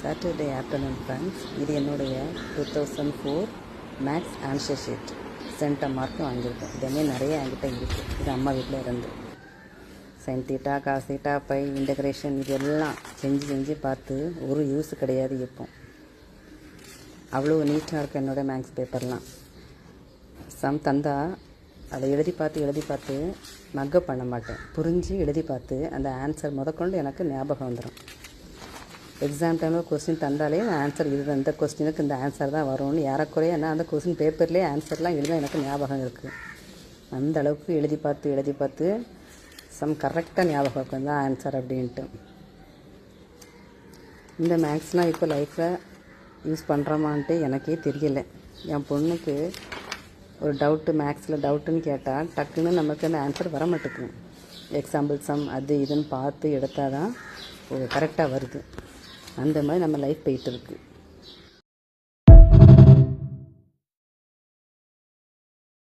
Saturday afternoon friends, இது என்னுடைய 2004 maths answer sheet centum mark வாங்கியிருக்கேன். இதே நிறைய என்கிட்ட இருக்குது. இது அம்மா வீட்டில் இருந்து sine theta, cos theta, pi, integration இதெல்லாம் செஞ்சு பார்த்து ஒரு யூஸ் கிடையாது. இப்போ அவ்வளோ நீட்டாக இருக்கும் என்னோடய மேக்ஸ் பேப்பர்லாம். சம் தந்தால் அதை எழுதி பார்த்து மக்கப் பண்ண மாட்டேன். புரிஞ்சு எழுதி பார்த்து அந்த ஆன்சர் முதற்கொண்டு எனக்கு ஞாபகம் வந்துடும். எக்ஸாம் டைமில் கொஸ்டின் தந்தாலே ஆன்சர் இதுதான், இந்த கொஸ்டினுக்கு இந்த ஆன்சர் தான் வரும்னு ஏறக்குறைய என்ன அந்த கொஸ்டின் பேப்பர்லேயே ஆன்சர்லாம் எழுத எனக்கு ஞாபகம் இருக்குது. அந்த அளவுக்கு எழுதி பார்த்து சம் கரெக்டாக ஞாபகம் இருக்கும் தான் ஆன்சர் அப்படின்ட்டு. இந்த மேக்ஸ்லாம் இப்போ லைஃப்பில் யூஸ் பண்ணுறோமான்ட்டு எனக்கே தெரியல. என் பொண்ணுக்கு ஒரு மேக்ஸில் டவுட்டுன்னு கேட்டால் டக்குன்னு நமக்கு அந்த ஆன்சர் வர மாட்டேங்குது. எக்ஸாம்பிள் சம் அது இதுன்னு பார்த்து எடுத்தால் தான் கரெக்டாக வருது. அந்த மாதிரி நம்ம லைஃப் போயிட்டு இருக்குது.